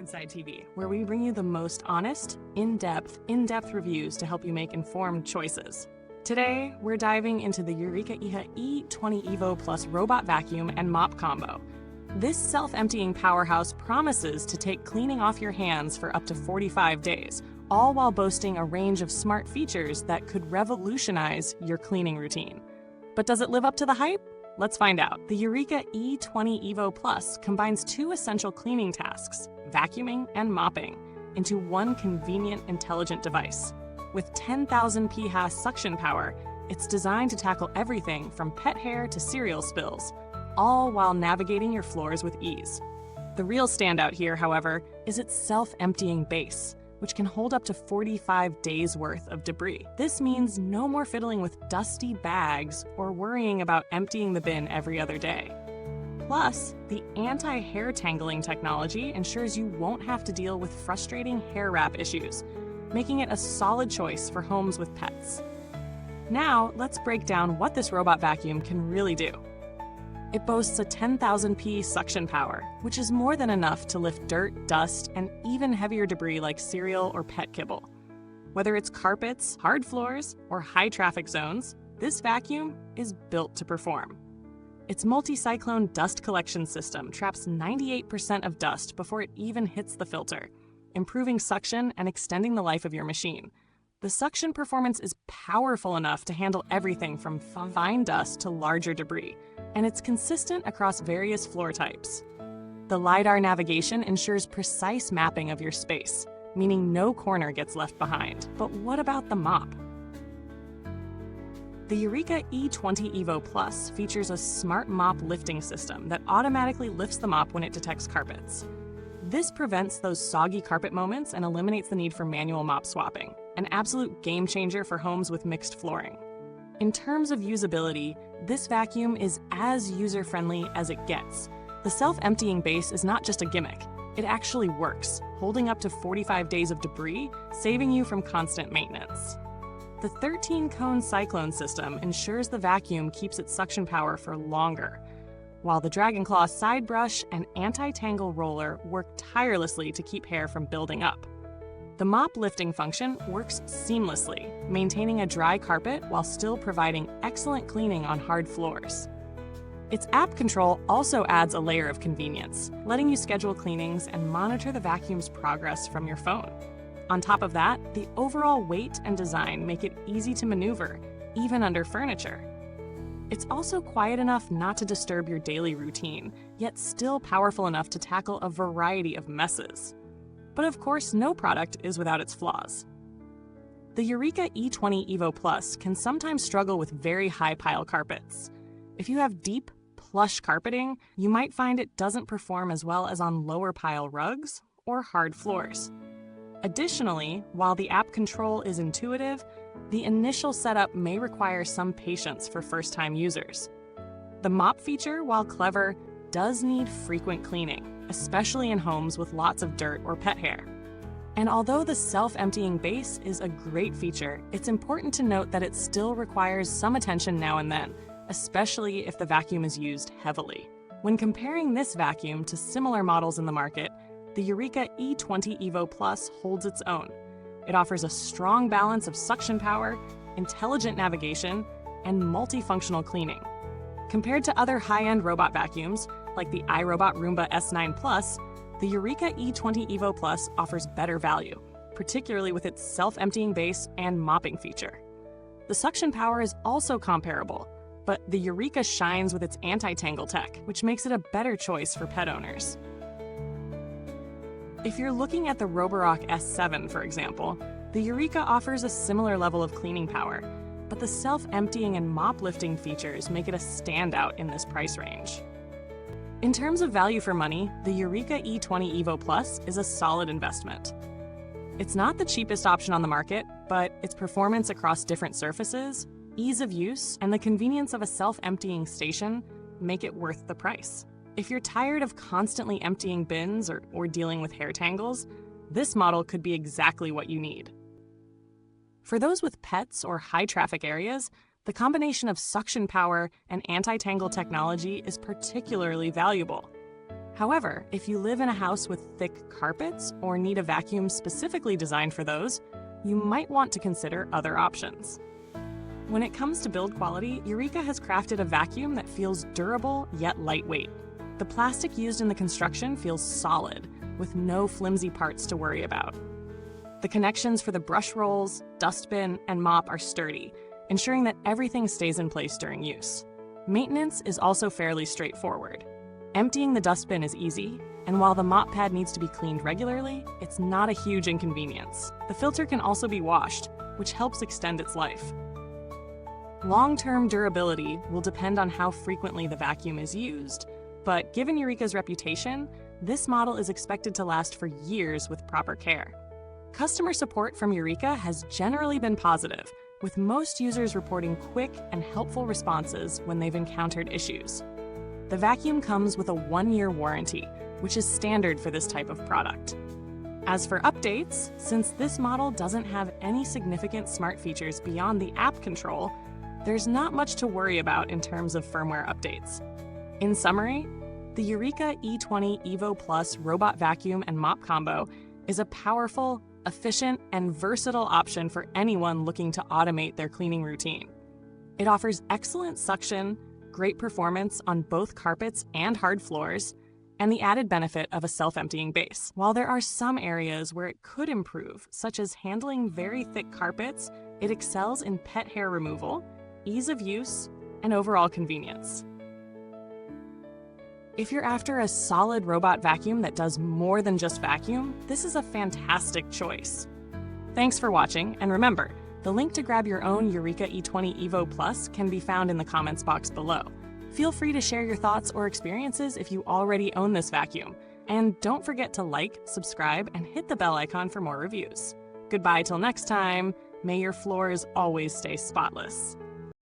Reviewsinside.tv, where we bring you the most honest, in-depth reviews to help you make informed choices. Today, we're diving into the Eureka E20 Evo Plus robot vacuum and mop combo. This self-emptying powerhouse promises to take cleaning off your hands for up to 45 days, all while boasting a range of smart features that could revolutionize your cleaning routine. But does it live up to the hype? Let's find out. The Eureka E20 Evo Plus combines two essential cleaning tasks, vacuuming and mopping, into one convenient, intelligent device. With 10,000 PHAS suction power, it's designed to tackle everything from pet hair to cereal spills, all while navigating your floors with ease. The real standout here, however, is its self-emptying base, which can hold up to 45 days worth of debris. This means no more fiddling with dusty bags or worrying about emptying the bin every other day. Plus, the anti-hair-tangling technology ensures you won't have to deal with frustrating hair wrap issues, making it a solid choice for homes with pets. Now, let's break down what this robot vacuum can really do. It boasts a 10,000 P suction power, which is more than enough to lift dirt, dust, and even heavier debris like cereal or pet kibble. Whether it's carpets, hard floors, or high traffic zones, this vacuum is built to perform. Its multi-cyclone dust collection system traps 98% of dust before it even hits the filter, improving suction and extending the life of your machine. The suction performance is powerful enough to handle everything from fine dust to larger debris, and it's consistent across various floor types. The LiDAR navigation ensures precise mapping of your space, meaning no corner gets left behind. But what about the mop? The Eureka E20 Evo Plus features a smart mop lifting system that automatically lifts the mop when it detects carpets. This prevents those soggy carpet moments and eliminates the need for manual mop swapping, an absolute game changer for homes with mixed flooring. In terms of usability, this vacuum is as user-friendly as it gets. The self-emptying base is not just a gimmick, it actually works, holding up to 45 days of debris, saving you from constant maintenance. The 13-cone cyclone system ensures the vacuum keeps its suction power for longer, while the Dragon Claw side brush and anti-tangle roller work tirelessly to keep hair from building up. The mop lifting function works seamlessly, maintaining a dry carpet while still providing excellent cleaning on hard floors. Its app control also adds a layer of convenience, letting you schedule cleanings and monitor the vacuum's progress from your phone. On top of that, the overall weight and design make it easy to maneuver, even under furniture. It's also quiet enough not to disturb your daily routine, yet still powerful enough to tackle a variety of messes. But of course, no product is without its flaws. The Eureka E20 Evo Plus can sometimes struggle with very high pile carpets. If you have deep, plush carpeting, you might find it doesn't perform as well as on lower pile rugs or hard floors. Additionally, while the app control is intuitive, the initial setup may require some patience for first-time users. The mop feature, while clever, does need frequent cleaning, especially in homes with lots of dirt or pet hair. And although the self-emptying base is a great feature, it's important to note that it still requires some attention now and then, especially if the vacuum is used heavily. When comparing this vacuum to similar models in the market, the Eureka E20 Evo Plus holds its own. It offers a strong balance of suction power, intelligent navigation, and multifunctional cleaning. Compared to other high-end robot vacuums, like the iRobot Roomba S9 Plus, the Eureka E20 Evo Plus offers better value, particularly with its self-emptying base and mopping feature. The suction power is also comparable, but the Eureka shines with its anti-tangle tech, which makes it a better choice for pet owners. If you're looking at the Roborock S7, for example, the Eureka offers a similar level of cleaning power, but the self-emptying and mop-lifting features make it a standout in this price range. In terms of value for money, the Eureka E20 Evo Plus is a solid investment. It's not the cheapest option on the market, but its performance across different surfaces, ease of use, and the convenience of a self-emptying station make it worth the price. If you're tired of constantly emptying bins or dealing with hair tangles, this model could be exactly what you need. For those with pets or high-traffic areas, the combination of suction power and anti-tangle technology is particularly valuable. However, if you live in a house with thick carpets or need a vacuum specifically designed for those, you might want to consider other options. When it comes to build quality, Eureka has crafted a vacuum that feels durable yet lightweight. The plastic used in the construction feels solid, with no flimsy parts to worry about. The connections for the brush rolls, dustbin, and mop are sturdy, ensuring that everything stays in place during use. Maintenance is also fairly straightforward. Emptying the dustbin is easy, and while the mop pad needs to be cleaned regularly, it's not a huge inconvenience. The filter can also be washed, which helps extend its life. Long-term durability will depend on how frequently the vacuum is used, but given Eureka's reputation, this model is expected to last for years with proper care. Customer support from Eureka has generally been positive, with most users reporting quick and helpful responses when they've encountered issues. The vacuum comes with a 1-year warranty, which is standard for this type of product. As for updates, since this model doesn't have any significant smart features beyond the app control, there's not much to worry about in terms of firmware updates. In summary, the Eureka E20 Evo Plus robot vacuum and mop combo is a powerful, efficient, and versatile option for anyone looking to automate their cleaning routine. It offers excellent suction, great performance on both carpets and hard floors, and the added benefit of a self-emptying base. While there are some areas where it could improve, such as handling very thick carpets, it excels in pet hair removal, ease of use, and overall convenience. If you're after a solid robot vacuum that does more than just vacuum, this is a fantastic choice. Thanks for watching, and remember, the link to grab your own Eureka E20 Evo Plus can be found in the comments box below. Feel free to share your thoughts or experiences if you already own this vacuum. And don't forget to like, subscribe, and hit the bell icon for more reviews. Goodbye till next time. May your floors always stay spotless.